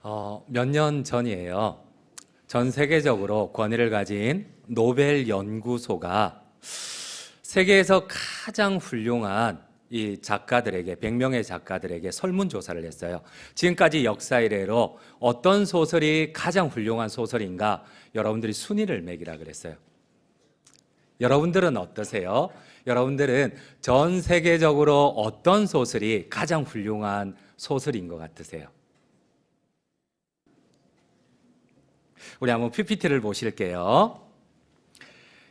몇 년 전이에요. 전 세계적으로 권위를 가진 노벨 연구소가 세계에서 가장 훌륭한 이 작가들에게, 100명의 작가들에게 설문조사를 했어요. 지금까지 역사 이래로 어떤 소설이 가장 훌륭한 소설인가 여러분들이 순위를 매기라 그랬어요. 여러분들은 어떠세요? 여러분들은 전 세계적으로 어떤 소설이 가장 훌륭한 소설인 것 같으세요? 우리 한번 PPT를 보실게요.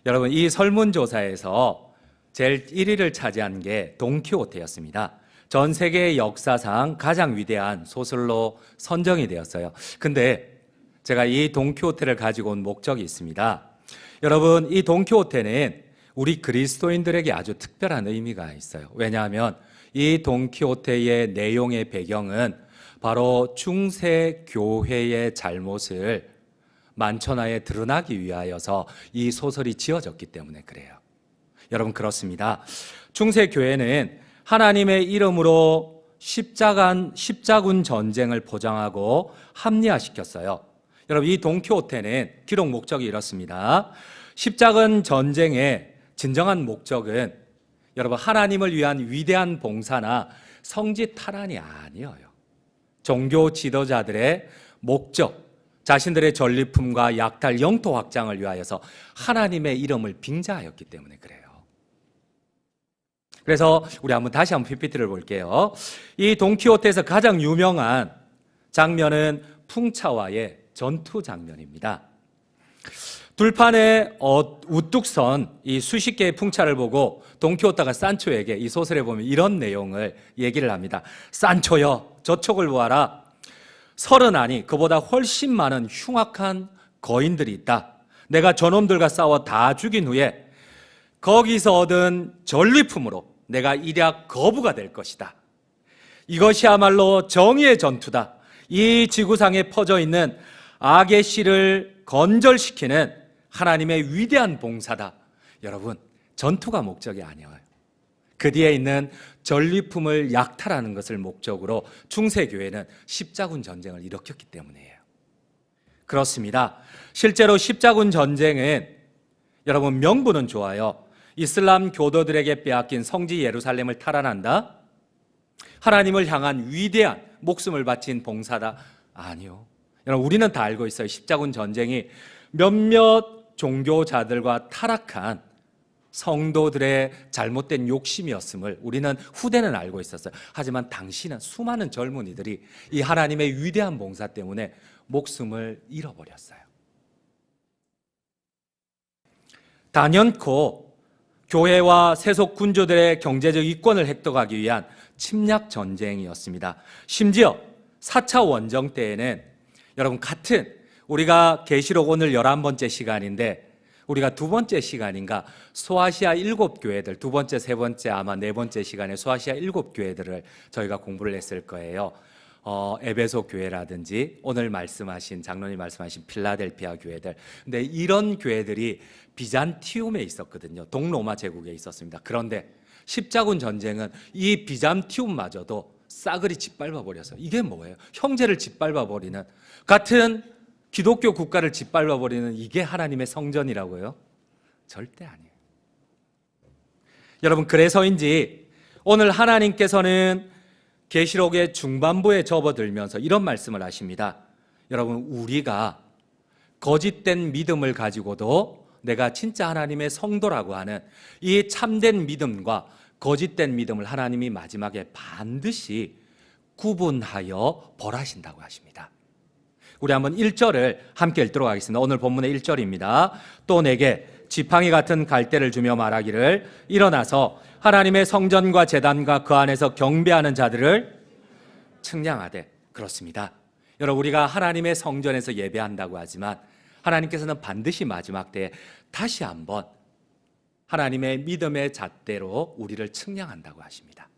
여러분, 이 설문조사에서 제일 1위를 차지한 게 돈키호테였습니다. 전 세계 역사상 가장 위대한 소설로 선정이 되었어요. 근데 제가 이 돈키호테를 가지고 온 목적이 있습니다. 여러분, 이 돈키호테는 우리 그리스도인들에게 아주 특별한 의미가 있어요. 왜냐하면 이 돈키호테의 내용의 배경은 바로 중세 교회의 잘못을 만천하에 드러나기 위하여서 이 소설이 지어졌기 때문에 그래요. 여러분, 그렇습니다. 중세 교회는 하나님의 이름으로 십자군 전쟁을 보장하고 합리화시켰어요. 여러분, 이 돈키호테는 기록 목적이 이렇습니다. 십자군 전쟁의 진정한 목적은 여러분, 하나님을 위한 위대한 봉사나 성지 탈환이 아니에요. 종교 지도자들의 목적, 자신들의 전리품과 약탈, 영토 확장을 위하여서 하나님의 이름을 빙자하였기 때문에 그래요. 그래서 우리 다시 한번 PPT를 볼게요. 이 돈키호테에서 가장 유명한 장면은 풍차와의 전투 장면입니다. 둘판에 우뚝 선 이 수십 개의 풍차를 보고 돈키호테가 산초에게 이 소설에 보면 이런 내용을 얘기를 합니다. 산초여, 저쪽을 보아라. 서른아니 그보다 훨씬 많은 흉악한 거인들이 있다. 내가 저놈들과 싸워 다 죽인 후에 거기서 얻은 전리품으로 내가 일약 거부가 될 것이다. 이것이야말로 정의의 전투다. 이 지구상에 퍼져 있는 악의 씨를 건절시키는 하나님의 위대한 봉사다. 여러분, 전투가 목적이 아니에요. 그 뒤에 있는 전리품을 약탈하는 것을 목적으로 중세교회는 십자군 전쟁을 일으켰기 때문이에요. 그렇습니다. 실제로 십자군 전쟁은 여러분, 명분은 좋아요. 이슬람 교도들에게 빼앗긴 성지 예루살렘을 탈환한다? 하나님을 향한 위대한 목숨을 바친 봉사다? 아니요. 여러분, 우리는 다 알고 있어요. 십자군 전쟁이 몇몇 종교자들과 타락한 성도들의 잘못된 욕심이었음을 우리는 후대는 알고 있었어요. 하지만 당시는 수많은 젊은이들이 이 하나님의 위대한 봉사 때문에 목숨을 잃어버렸어요. 단연코 교회와 세속 군주들의 경제적 이권을 획득하기 위한 침략 전쟁이었습니다. 심지어 4차 원정 때에는 여러분, 같은 우리가 계시록 오늘 11번째 시간인데 우리가 두 번째 시간인가 소아시아 7교회들, 두 번째, 세 번째, 아마 네 번째 시간에 소아시아 7교회들을 저희가 공부를 했을 거예요. 에베소 교회라든지 오늘 말씀하신 장로님 말씀하신 필라델피아 교회들. 근데 이런 교회들이 비잔티움에 있었거든요. 동로마 제국에 있었습니다. 그런데 십자군 전쟁은 이 비잔티움마저도 싸그리 짓밟아 버렸어요. 이게 뭐예요? 형제를 짓밟아 버리는, 같은 기독교 국가를 짓밟아 버리는 이게 하나님의 성전이라고요? 절대 아니에요. 여러분, 그래서인지 오늘 하나님께서는 계시록의 중반부에 접어들면서 이런 말씀을 하십니다. 여러분, 우리가 거짓된 믿음을 가지고도 내가 진짜 하나님의 성도라고 하는 이 참된 믿음과 거짓된 믿음을 하나님이 마지막에 반드시 구분하여 벌하신다고 하십니다. 우리 한번 1절을 함께 읽도록 하겠습니다. 오늘 본문의 1절입니다. 또 내게 지팡이 같은 갈대를 주며 말하기를 일어나서 하나님의 성전과 제단과 그 안에서 경배하는 자들을 측량하되. 그렇습니다. 여러분, 우리가 하나님의 성전에서 예배한다고 하지만 하나님께서는 반드시 마지막 때에 다시 한번 하나님의 믿음의 잣대로 우리를 측량한다고 하십니다.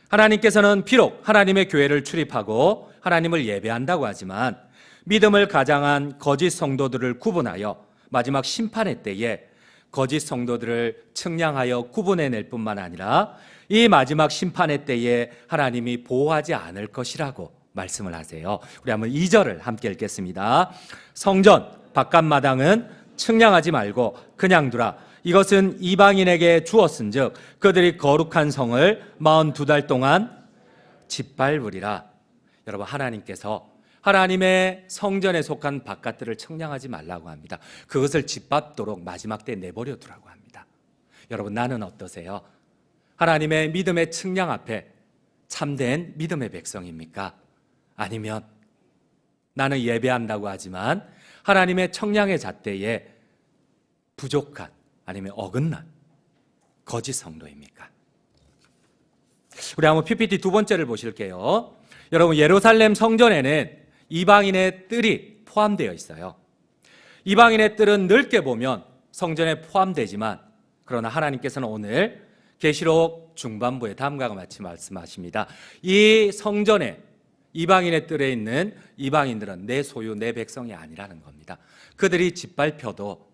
하나님께서는 비록 하나님의 교회를 출입하고 하나님을 예배한다고 하지만 믿음을 가장한 거짓 성도들을 구분하여 마지막 심판의 때에 거짓 성도들을 측량하여 구분해낼 뿐만 아니라 이 마지막 심판의 때에 하나님이 보호하지 않을 것이라고 말씀을 하세요. 우리 한번 2절을 함께 읽겠습니다. 성전 바깥마당은 측량하지 말고 그냥 두라. 이것은 이방인에게 주었은즉 그들이 거룩한 성을 42달 동안 짓밟으리라. 여러분, 하나님께서 하나님의 성전에 속한 바깥들을 측량하지 말라고 합니다. 그것을 짓밟도록 마지막 때 내버려 두라고 합니다. 여러분, 나는 어떠세요? 하나님의 믿음의 측량 앞에 참된 믿음의 백성입니까? 아니면 나는 예배한다고 하지만 하나님의 청량의 잣대에 부족한 아니면 어긋난 거짓 성도입니까? 우리 한번 PPT 두 번째를 보실게요. 여러분, 예루살렘 성전에는 이방인의 뜰이 포함되어 있어요. 이방인의 뜰은 넓게 보면 성전에 포함되지만, 그러나 하나님께서는 오늘 계시록 중반부에 다음과 같이 말씀하십니다. 이 성전에 이방인의 뜰에 있는 이방인들은 내 소유, 내 백성이 아니라는 겁니다. 그들이 짓밟혀도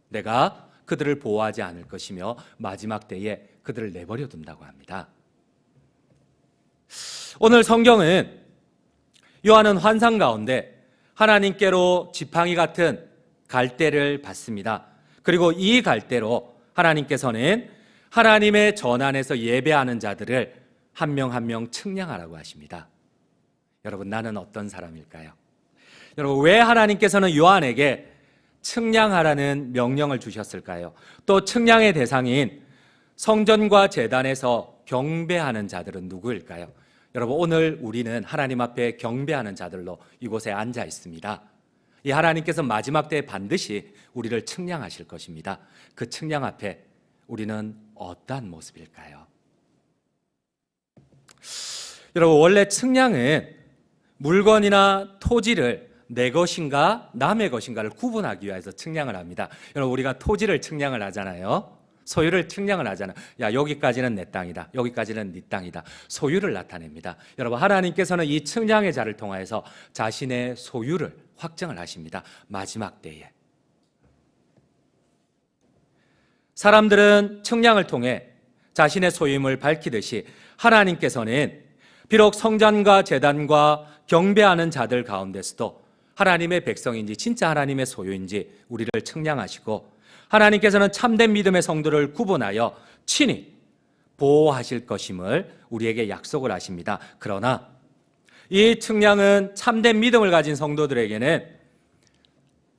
내가 그들을 보호하지 않을 것이며 마지막 때에 그들을 내버려 둔다고 합니다. 오늘 성경은 요한은 환상 가운데 하나님께로 지팡이 같은 갈대를 받습니다. 그리고 이 갈대로 하나님께서는 하나님의 전 안에서 예배하는 자들을 한 명 한 명 측량하라고 하십니다. 여러분, 나는 어떤 사람일까요? 여러분, 왜 하나님께서는 요한에게 측량하라는 명령을 주셨을까요? 또 측량의 대상인 성전과 제단에서 경배하는 자들은 누구일까요? 여러분, 오늘 우리는 하나님 앞에 경배하는 자들로 이곳에 앉아 있습니다. 이 하나님께서 마지막 때에 반드시 우리를 측량하실 것입니다. 그 측량 앞에 우리는 어떠한 모습일까요? 여러분, 원래 측량은 물건이나 토지를 내 것인가 남의 것인가를 구분하기 위해서 측량을 합니다. 여러분, 우리가 토지를 측량을 하잖아요. 소유를 측량을 하잖아요. 야, 여기까지는 내 땅이다, 여기까지는 네 땅이다. 소유를 나타냅니다. 여러분, 하나님께서는 이 측량의 자를 통하여서 자신의 소유를 확정을 하십니다. 마지막 때에 사람들은 측량을 통해 자신의 소유임을 밝히듯이 하나님께서는 비록 성전과 제단과 경배하는 자들 가운데서도 하나님의 백성인지 진짜 하나님의 소유인지 우리를 측량하시고, 하나님께서는 참된 믿음의 성도를 구분하여 친히 보호하실 것임을 우리에게 약속을 하십니다. 그러나 이 측량은 참된 믿음을 가진 성도들에게는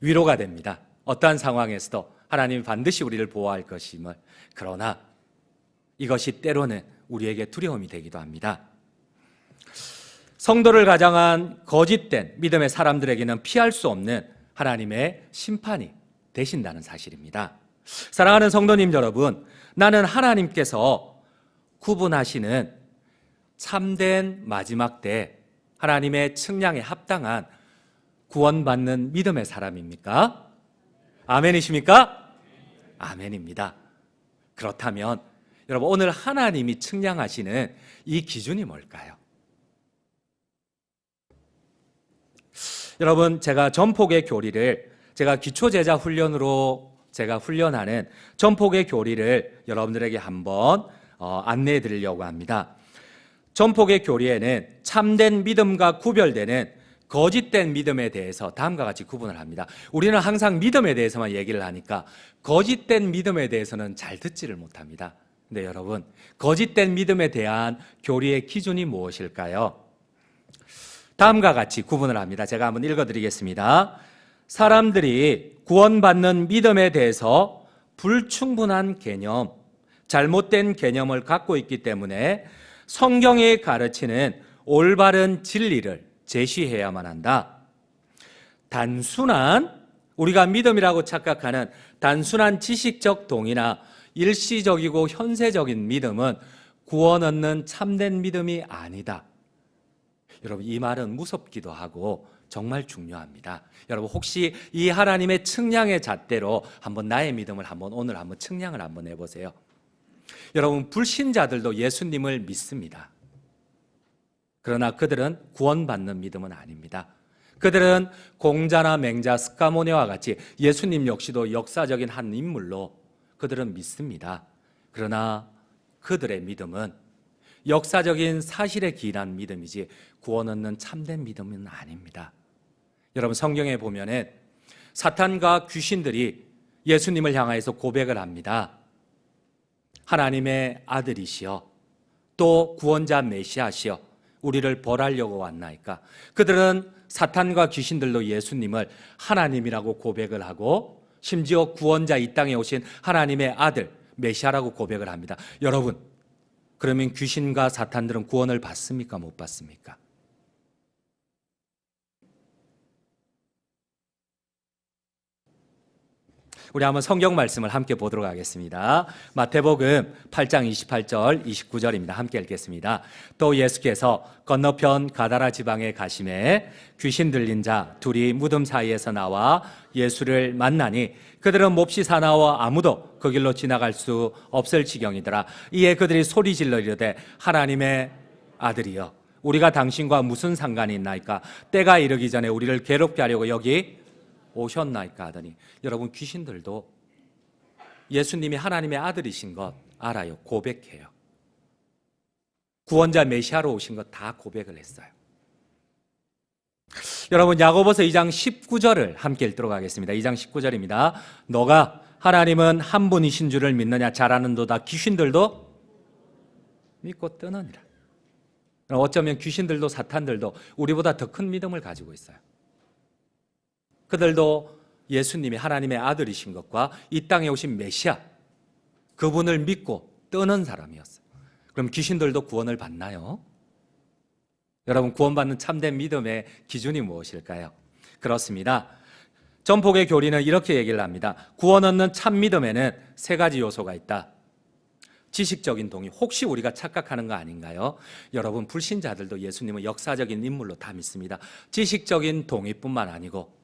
위로가 됩니다. 어떠한 상황에서도 하나님이 반드시 우리를 보호할 것임을. 그러나 이것이 때로는 우리에게 두려움이 되기도 합니다. 성도를 가장한 거짓된 믿음의 사람들에게는 피할 수 없는 하나님의 심판이 되신다는 사실입니다. 사랑하는 성도님 여러분, 나는 하나님께서 구분하시는 참된 마지막 때 하나님의 측량에 합당한 구원받는 믿음의 사람입니까? 아멘이십니까? 아멘입니다. 그렇다면 여러분, 오늘 하나님이 측량하시는 이 기준이 뭘까요? 여러분, 제가 전폭의 교리를 제가 기초제자 훈련으로 제가 훈련하는 전폭의 교리를 여러분들에게 한번 안내해 드리려고 합니다. 전폭의 교리에는 참된 믿음과 구별되는 거짓된 믿음에 대해서 다음과 같이 구분을 합니다. 우리는 항상 믿음에 대해서만 얘기를 하니까 거짓된 믿음에 대해서는 잘 듣지를 못합니다. 근데 여러분, 거짓된 믿음에 대한 교리의 기준이 무엇일까요? 다음과 같이 구분을 합니다. 제가 한번 읽어드리겠습니다. 사람들이 구원받는 믿음에 대해서 불충분한 개념, 잘못된 개념을 갖고 있기 때문에 성경이 가르치는 올바른 진리를 제시해야만 한다. 단순한, 우리가 믿음이라고 착각하는 단순한 지식적 동의나 일시적이고 현세적인 믿음은 구원 얻는 참된 믿음이 아니다. 여러분, 이 말은 무섭기도 하고 정말 중요합니다. 여러분, 혹시 이 하나님의 측량의 잣대로 한번 나의 믿음을 오늘 한번 측량을 한번 해보세요. 여러분, 불신자들도 예수님을 믿습니다. 그러나 그들은 구원받는 믿음은 아닙니다. 그들은 공자나 맹자, 스가모니와 같이 예수님 역시도 역사적인 한 인물로 그들은 믿습니다. 그러나 그들의 믿음은 역사적인 사실에 기인한 믿음이지 구원 얻는 참된 믿음은 아닙니다. 여러분, 성경에 보면은 사탄과 귀신들이 예수님을 향하여서 고백을 합니다. 하나님의 아들이시여, 또 구원자 메시아시여, 우리를 벌하려고 왔나이까. 그들은 사탄과 귀신들도 예수님을 하나님이라고 고백을 하고 심지어 구원자, 이 땅에 오신 하나님의 아들 메시아라고 고백을 합니다. 여러분, 그러면 귀신과 사탄들은 구원을 받습니까? 못 받습니까? 우리 한번 성경 말씀을 함께 보도록 하겠습니다. 마태복음 8장 28절 29절입니다. 함께 읽겠습니다. 또 예수께서 건너편 가다라 지방에 가심에 귀신 들린 자 둘이 무덤 사이에서 나와 예수를 만나니 그들은 몹시 사나워 아무도 그 길로 지나갈 수 없을 지경이더라. 이에 그들이 소리 질러 이르되 하나님의 아들이여, 우리가 당신과 무슨 상관이 있나이까? 때가 이르기 전에 우리를 괴롭게 하려고 여기 오셨나이까 하더니, 여러분, 귀신들도 예수님이 하나님의 아들이신 것 알아요. 고백해요. 구원자 메시아로 오신 것 다 고백을 했어요. 여러분, 야고보서 2장 19절을 함께 읽도록 하겠습니다. 2장 19절입니다. 너가 하나님은 한 분이신 줄을 믿느냐? 잘하는도다. 귀신들도 믿고 뜨느니라. 어쩌면 귀신들도 사탄들도 우리보다 더 큰 믿음을 가지고 있어요. 그들도 예수님이 하나님의 아들이신 것과 이 땅에 오신 메시아, 그분을 믿고 뜨는 사람이었어요. 그럼 귀신들도 구원을 받나요? 여러분, 구원받는 참된 믿음의 기준이 무엇일까요? 그렇습니다. 전복의 교리는 이렇게 얘기를 합니다. 구원 얻는 참 믿음에는 세 가지 요소가 있다. 지식적인 동의, 혹시 우리가 착각하는 거 아닌가요? 여러분, 불신자들도 예수님은 역사적인 인물로 다 믿습니다. 지식적인 동의뿐만 아니고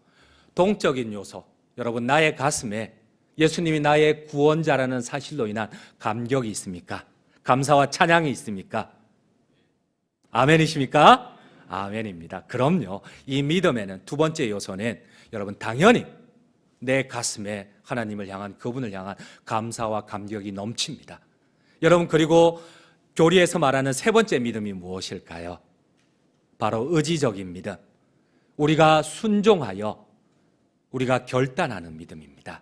동적인 요소, 여러분, 나의 가슴에 예수님이 나의 구원자라는 사실로 인한 감격이 있습니까? 감사와 찬양이 있습니까? 아멘이십니까? 아멘입니다. 그럼요. 이 믿음에는 두 번째 요소는 여러분, 당연히 내 가슴에 하나님을 향한, 그분을 향한 감사와 감격이 넘칩니다. 여러분, 그리고 교리에서 말하는 세 번째 믿음이 무엇일까요? 바로 의지적인 믿음. 우리가 순종하여 우리가 결단하는 믿음입니다.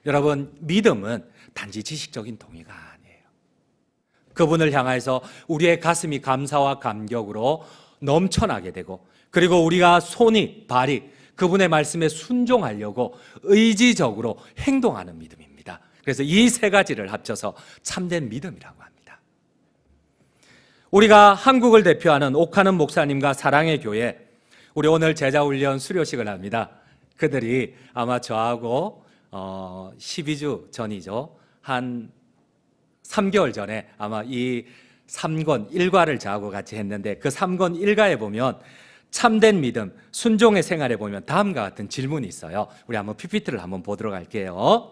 여러분, 믿음은 단지 지식적인 동의가 아니에요. 그분을 향해서 우리의 가슴이 감사와 감격으로 넘쳐나게 되고, 그리고 우리가 손이, 발이 그분의 말씀에 순종하려고 의지적으로 행동하는 믿음입니다. 그래서 이 세 가지를 합쳐서 참된 믿음이라고 합니다. 우리가 한국을 대표하는 옥하는 목사님과 사랑의 교회, 우리 오늘 제자훈련 수료식을 합니다. 그들이 아마 저하고 12주 전이죠. 한 3개월 전에 아마 이 3권 1과를 저하고 같이 했는데, 그 3권 1과에 보면 참된 믿음, 순종의 생활에 보면 다음과 같은 질문이 있어요. 우리 한번 PPT를 한번 보도록 할게요.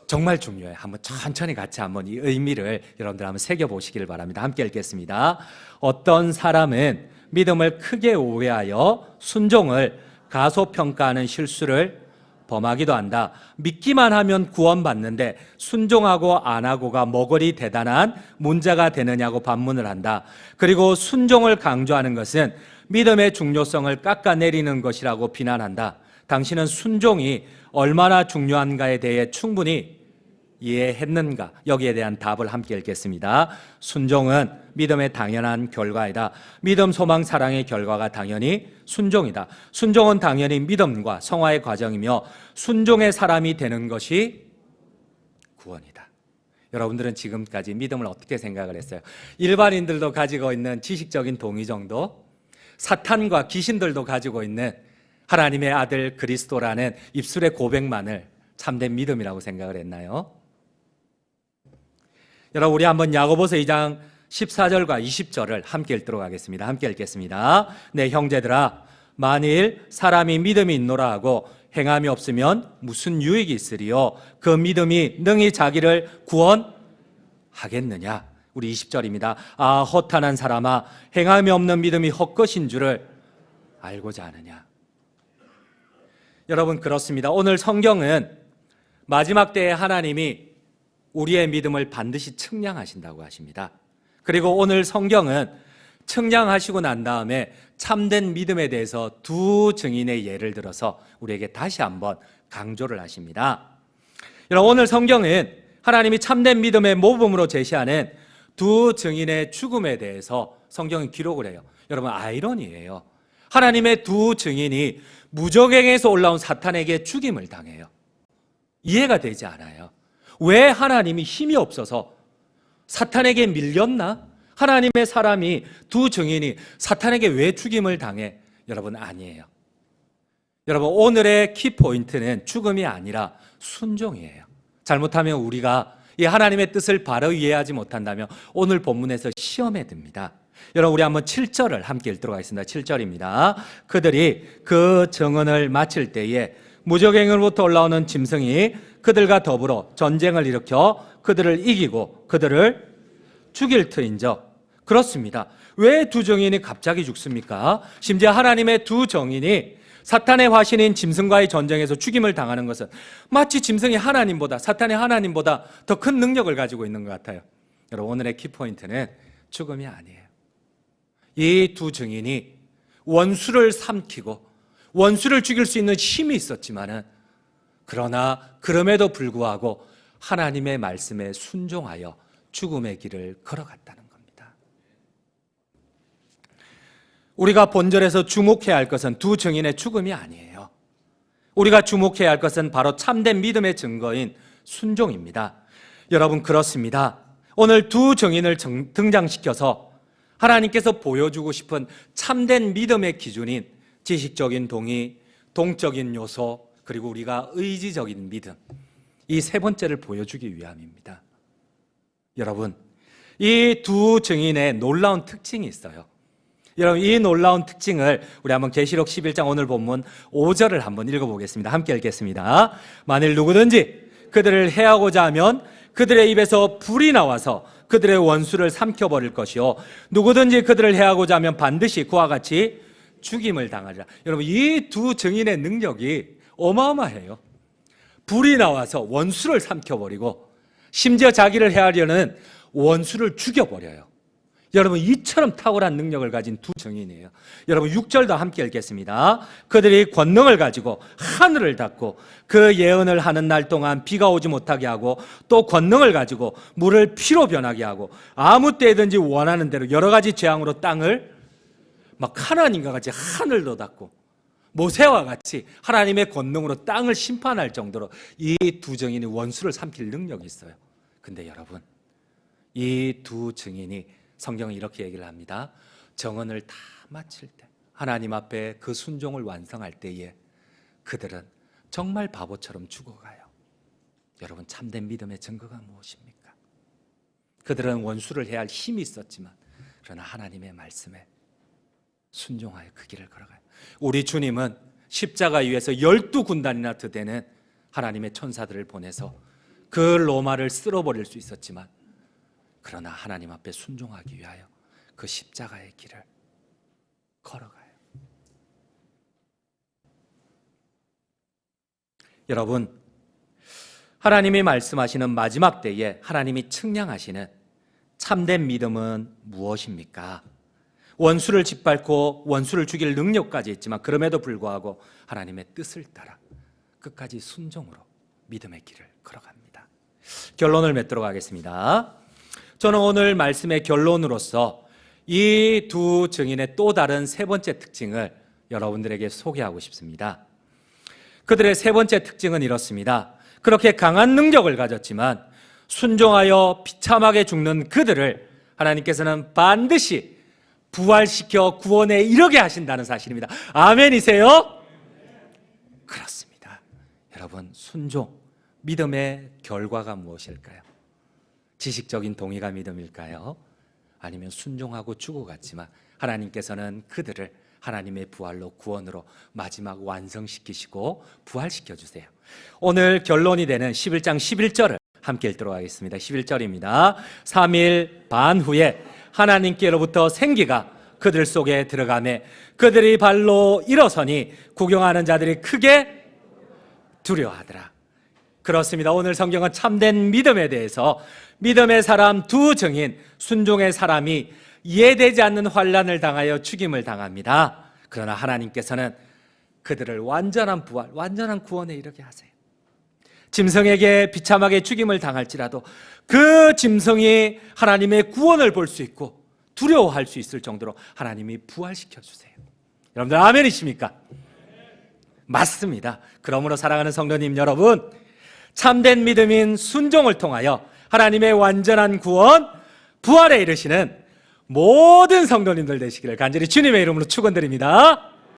정말 중요해요. 한번 천천히 같이 한번 이 의미를 여러분들 한번 새겨보시기를 바랍니다. 함께 읽겠습니다. 어떤 사람은 믿음을 크게 오해하여 순종을 가소평가하는 실수를 범하기도 한다. 믿기만 하면 구원받는데 순종하고 안 하고가 뭐 그리 대단한 문제가 되느냐고 반문을 한다. 그리고 순종을 강조하는 것은 믿음의 중요성을 깎아내리는 것이라고 비난한다. 당신은 순종이 얼마나 중요한가에 대해 충분히 이해했는가? 여기에 대한 답을 함께 읽겠습니다. 순종은 믿음의 당연한 결과이다. 믿음, 소망, 사랑의 결과가 당연히 순종이다. 순종은 당연히 믿음과 성화의 과정이며 순종의 사람이 되는 것이 구원이다. 여러분들은 지금까지 믿음을 어떻게 생각을 했어요? 일반인들도 가지고 있는 지식적인 동의 정도? 사탄과 귀신들도 가지고 있는 하나님의 아들 그리스도라는 입술의 고백만을 참된 믿음이라고 생각을 했나요? 여러분, 우리 한번 야고보서 2장 14절과 20절을 함께 읽도록 하겠습니다. 함께 읽겠습니다. 내 형제들아, 만일 사람이 믿음이 있노라 하고 행함이 없으면 무슨 유익이 있으리요? 그 믿음이 능히 자기를 구원하겠느냐? 우리 20절입니다. 아, 허탄한 사람아, 행함이 없는 믿음이 헛것인 줄을 알고자 하느냐? 여러분, 그렇습니다. 오늘 성경은 마지막 때에 하나님이 우리의 믿음을 반드시 측량하신다고 하십니다. 그리고 오늘 성경은 측량하시고 난 다음에 참된 믿음에 대해서 두 증인의 예를 들어서 우리에게 다시 한번 강조를 하십니다. 여러분, 오늘 성경은 하나님이 참된 믿음의 모범으로 제시하는 두 증인의 죽음에 대해서 성경은 기록을 해요. 여러분, 아이러니예요. 하나님의 두 증인이 무적행에서 올라온 사탄에게 죽임을 당해요. 이해가 되지 않아요. 왜 하나님이 힘이 없어서 사탄에게 밀렸나? 하나님의 사람이 두 증인이 사탄에게 왜 죽임을 당해? 여러분, 아니에요. 여러분, 오늘의 키포인트는 죽음이 아니라 순종이에요. 잘못하면 우리가 이 하나님의 뜻을 바로 이해하지 못한다면 오늘 본문에서 시험에 듭니다. 여러분, 우리 한번 7절을 함께 읽도록 하겠습니다. 7절입니다. 그들이 그 정언을 마칠 때에 무적행으로부터 올라오는 짐승이 그들과 더불어 전쟁을 일으켜 그들을 이기고 그들을 죽일 터인적. 그렇습니다. 왜 두 정인이 갑자기 죽습니까? 심지어 하나님의 두 정인이 사탄의 화신인 짐승과의 전쟁에서 죽임을 당하는 것은 마치 짐승이 하나님보다, 사탄이 하나님보다 더 큰 능력을 가지고 있는 것 같아요. 여러분, 오늘의 키포인트는 죽음이 아니에요. 이 두 증인이 원수를 삼키고 원수를 죽일 수 있는 힘이 있었지만은, 그러나 그럼에도 불구하고 하나님의 말씀에 순종하여 죽음의 길을 걸어갔다는 겁니다. 우리가 본절에서 주목해야 할 것은 두 증인의 죽음이 아니에요. 우리가 주목해야 할 것은 바로 참된 믿음의 증거인 순종입니다. 여러분, 그렇습니다. 오늘 두 증인을 등장시켜서 하나님께서 보여주고 싶은 참된 믿음의 기준인 지식적인 동의, 동적인 요소, 그리고 우리가 의지적인 믿음, 이 세 번째를 보여주기 위함입니다. 여러분, 이 두 증인의 놀라운 특징이 있어요. 여러분, 이 놀라운 특징을 우리 한번 계시록 11장 오늘 본문 5절을 한번 읽어보겠습니다. 함께 읽겠습니다. 만일 누구든지 그들을 해하고자 하면 그들의 입에서 불이 나와서 그들의 원수를 삼켜버릴 것이요, 누구든지 그들을 해하고자 하면 반드시 그와 같이 죽임을 당하리라. 여러분, 이 두 증인의 능력이 어마어마해요. 불이 나와서 원수를 삼켜버리고 심지어 자기를 해하려는 원수를 죽여버려요. 여러분, 이처럼 탁월한 능력을 가진 두 증인이에요. 여러분, 6절도 함께 읽겠습니다. 그들이 권능을 가지고 하늘을 닫고 그 예언을 하는 날 동안 비가 오지 못하게 하고, 또 권능을 가지고 물을 피로 변하게 하고, 아무 때든지 원하는 대로 여러 가지 재앙으로 땅을 막 하나님과 같이 하늘도 닫고 모세와 같이 하나님의 권능으로 땅을 심판할 정도로 이 두 증인이 원수를 삼킬 능력이 있어요. 근데 여러분, 이 두 증인이 성경은 이렇게 얘기를 합니다. 정언을 다 마칠 때, 하나님 앞에 그 순종을 완성할 때에 그들은 정말 바보처럼 죽어가요. 여러분, 참된 믿음의 증거가 무엇입니까? 그들은 원수를 해야 할 힘이 있었지만, 그러나 하나님의 말씀에 순종하여 그 길을 걸어가요. 우리 주님은 십자가 위에서 12군단이나 더 되는 하나님의 천사들을 보내서 그 로마를 쓸어버릴 수 있었지만, 그러나 하나님 앞에 순종하기 위하여 그 십자가의 길을 걸어가요. 여러분, 하나님이 말씀하시는 마지막 때에 하나님이 측량하시는 참된 믿음은 무엇입니까? 원수를 짓밟고 원수를 죽일 능력까지 있지만 그럼에도 불구하고 하나님의 뜻을 따라 끝까지 순종으로 믿음의 길을 걸어갑니다. 결론을 맺도록 하겠습니다. 저는 오늘 말씀의 결론으로서 이 두 증인의 또 다른 세 번째 특징을 여러분들에게 소개하고 싶습니다. 그들의 세 번째 특징은 이렇습니다. 그렇게 강한 능력을 가졌지만 순종하여 비참하게 죽는 그들을 하나님께서는 반드시 부활시켜 구원에 이르게 하신다는 사실입니다. 아멘이세요? 그렇습니다. 여러분, 순종, 믿음의 결과가 무엇일까요? 지식적인 동의가 믿음일까요? 아니면 순종하고 죽어갔지만 하나님께서는 그들을 하나님의 부활로 구원으로 마지막 완성시키시고 부활시켜 주세요. 오늘 결론이 되는 11장 11절을 함께 읽도록 하겠습니다. 11절입니다. 3일 반 후에 하나님께로부터 생기가 그들 속에 들어가매 그들이 발로 일어서니 구경하는 자들이 크게 두려워하더라. 그렇습니다. 오늘 성경은 참된 믿음에 대해서 믿음의 사람 두 증인, 순종의 사람이 이해되지 않는 환난을 당하여 죽임을 당합니다. 그러나 하나님께서는 그들을 완전한 부활, 완전한 구원에 이르게 하세요. 짐승에게 비참하게 죽임을 당할지라도 그 짐승이 하나님의 구원을 볼 수 있고 두려워할 수 있을 정도로 하나님이 부활시켜 주세요. 여러분들 아멘이십니까? 맞습니다. 그러므로 사랑하는 성도님 여러분, 참된 믿음인 순종을 통하여 하나님의 완전한 구원, 부활에 이르시는 모든 성도님들 되시기를 간절히 주님의 이름으로 축원드립니다.